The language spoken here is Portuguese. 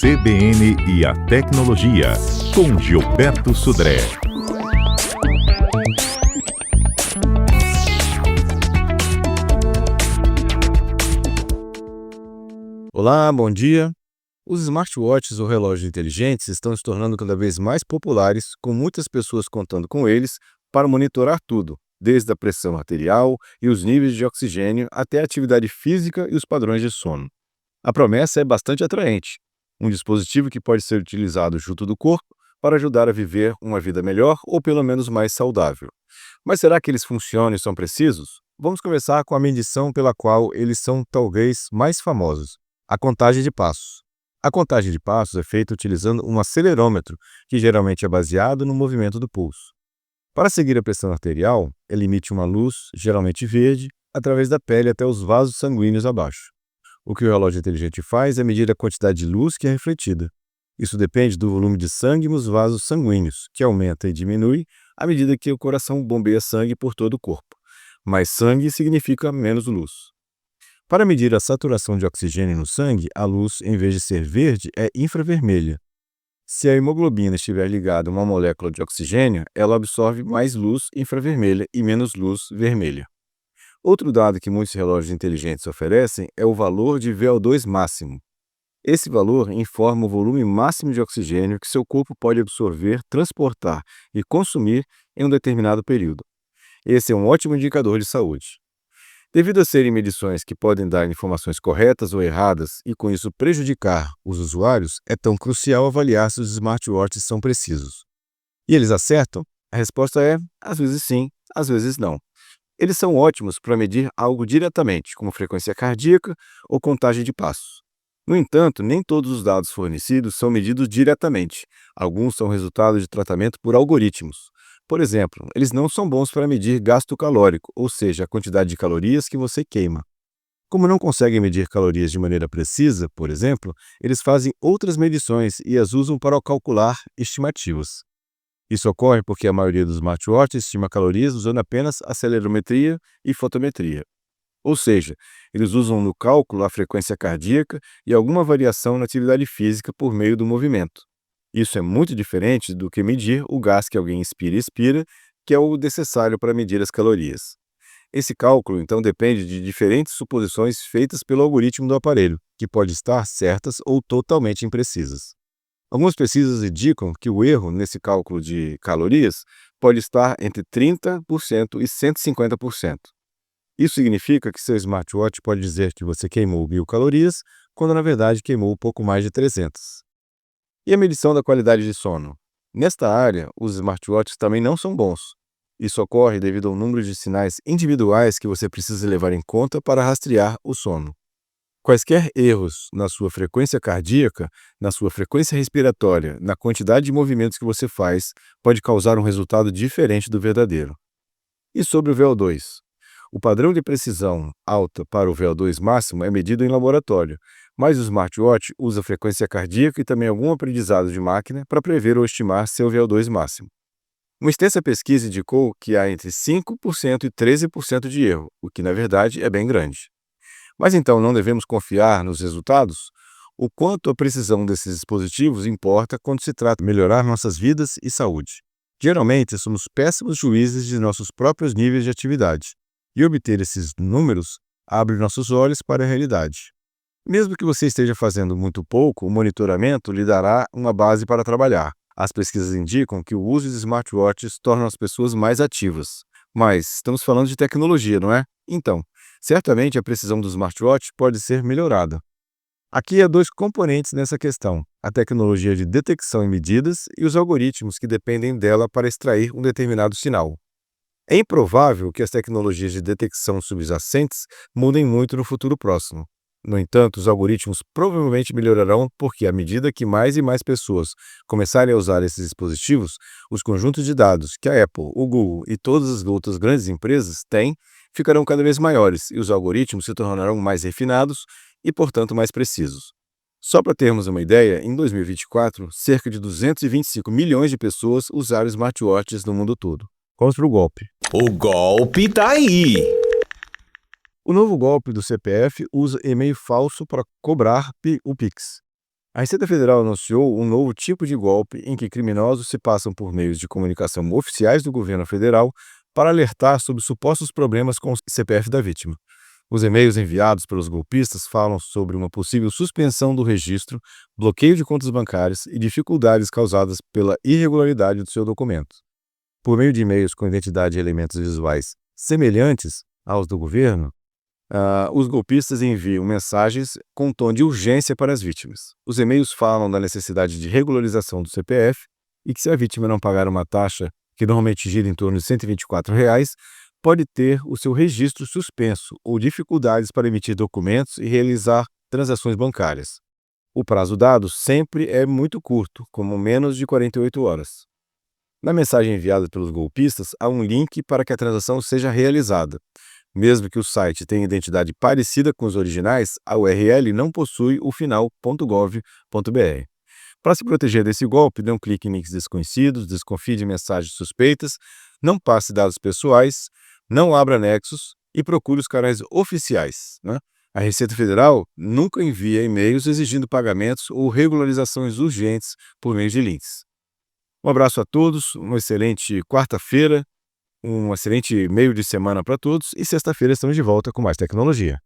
CBN e a Tecnologia, com Gilberto Sudré. Olá, bom dia. Os smartwatches ou relógios inteligentes estão se tornando cada vez mais populares, com muitas pessoas contando com eles para monitorar tudo, desde a pressão arterial e os níveis de oxigênio até a atividade física e os padrões de sono. A promessa é bastante atraente. Um dispositivo que pode ser utilizado junto do corpo para ajudar a viver uma vida melhor ou pelo menos mais saudável. Mas será que eles funcionam e são precisos? Vamos começar com a medição pela qual eles são talvez mais famosos: a contagem de passos. A contagem de passos é feita utilizando um acelerômetro, que geralmente é baseado no movimento do pulso. Para seguir a pressão arterial, ele emite uma luz, geralmente verde, através da pele até os vasos sanguíneos abaixo. O que o relógio inteligente faz é medir a quantidade de luz que é refletida. Isso depende do volume de sangue nos vasos sanguíneos, que aumenta e diminui à medida que o coração bombeia sangue por todo o corpo. Mais sangue significa menos luz. Para medir a saturação de oxigênio no sangue, a luz, em vez de ser verde, é infravermelha. Se a hemoglobina estiver ligada a uma molécula de oxigênio, ela absorve mais luz infravermelha e menos luz vermelha. Outro dado que muitos relógios inteligentes oferecem é o valor de VO2 máximo. Esse valor informa o volume máximo de oxigênio que seu corpo pode absorver, transportar e consumir em um determinado período. Esse é um ótimo indicador de saúde. Devido a serem medições que podem dar informações corretas ou erradas e com isso prejudicar os usuários, é tão crucial avaliar se os smartwatches são precisos. E eles acertam? A resposta é: às vezes sim, às vezes não. Eles são ótimos para medir algo diretamente, como frequência cardíaca ou contagem de passos. No entanto, nem todos os dados fornecidos são medidos diretamente. Alguns são resultado de tratamento por algoritmos. Por exemplo, eles não são bons para medir gasto calórico, ou seja, a quantidade de calorias que você queima. Como não conseguem medir calorias de maneira precisa, por exemplo, eles fazem outras medições e as usam para calcular estimativas. Isso ocorre porque a maioria dos smartwatches estima calorias usando apenas acelerometria e fotometria. Ou seja, eles usam no cálculo a frequência cardíaca e alguma variação na atividade física por meio do movimento. Isso é muito diferente do que medir o gás que alguém inspira e expira, que é o necessário para medir as calorias. Esse cálculo, então, depende de diferentes suposições feitas pelo algoritmo do aparelho, que pode estar certas ou totalmente imprecisas. Algumas pesquisas indicam que o erro nesse cálculo de calorias pode estar entre 30% e 150%. Isso significa que seu smartwatch pode dizer que você queimou 1.000 calorias, quando na verdade queimou pouco mais de 300. E a medição da qualidade de sono? Nesta área, os smartwatches também não são bons. Isso ocorre devido ao número de sinais individuais que você precisa levar em conta para rastrear o sono. Quaisquer erros na sua frequência cardíaca, na sua frequência respiratória, na quantidade de movimentos que você faz, pode causar um resultado diferente do verdadeiro. E sobre o VO2? O padrão de precisão alta para o VO2 máximo é medido em laboratório, mas o smartwatch usa frequência cardíaca e também algum aprendizado de máquina para prever ou estimar seu VO2 máximo. Uma extensa pesquisa indicou que há entre 5% e 13% de erro, o que na verdade é bem grande. Mas então não devemos confiar nos resultados? O quanto a precisão desses dispositivos importa quando se trata de melhorar nossas vidas e saúde. Geralmente somos péssimos juízes de nossos próprios níveis de atividade, e obter esses números abre nossos olhos para a realidade. Mesmo que você esteja fazendo muito pouco, o monitoramento lhe dará uma base para trabalhar. As pesquisas indicam que o uso de smartwatches torna as pessoas mais ativas. Mas estamos falando de tecnologia, não é? Então, certamente a precisão do smartwatch pode ser melhorada. Aqui há dois componentes nessa questão: a tecnologia de detecção e medidas e os algoritmos que dependem dela para extrair um determinado sinal. É improvável que as tecnologias de detecção subjacentes mudem muito no futuro próximo. No entanto, os algoritmos provavelmente melhorarão porque, à medida que mais e mais pessoas começarem a usar esses dispositivos, os conjuntos de dados que a Apple, o Google e todas as outras grandes empresas têm ficarão cada vez maiores e os algoritmos se tornarão mais refinados e, portanto, mais precisos. Só para termos uma ideia, em 2024, cerca de 225 milhões de pessoas usaram smartwatches no mundo todo. Vamos para o golpe. O golpe tá aí! O novo golpe do CPF usa e-mail falso para cobrar o Pix. A Receita Federal anunciou um novo tipo de golpe em que criminosos se passam por meios de comunicação oficiais do governo federal para alertar sobre supostos problemas com o CPF da vítima. Os e-mails enviados pelos golpistas falam sobre uma possível suspensão do registro, bloqueio de contas bancárias e dificuldades causadas pela irregularidade do seu documento. Por meio de e-mails com identidade e elementos visuais semelhantes aos do governo, os golpistas enviam mensagens com tom de urgência para as vítimas. Os e-mails falam da necessidade de regularização do CPF e que, se a vítima não pagar uma taxa que normalmente gira em torno de R$ 124, pode ter o seu registro suspenso ou dificuldades para emitir documentos e realizar transações bancárias. O prazo dado sempre é muito curto, como menos de 48 horas. Na mensagem enviada pelos golpistas, há um link para que a transação seja realizada. Mesmo que o site tenha identidade parecida com os originais, a URL não possui o final .gov.br. Para se proteger desse golpe, não clique em links desconhecidos, desconfie de mensagens suspeitas, não passe dados pessoais, não abra anexos e procure os canais oficiais, né? A Receita Federal nunca envia e-mails exigindo pagamentos ou regularizações urgentes por meio de links. Um abraço a todos, uma excelente quarta-feira, um excelente meio de semana para todos e sexta-feira estamos de volta com mais tecnologia.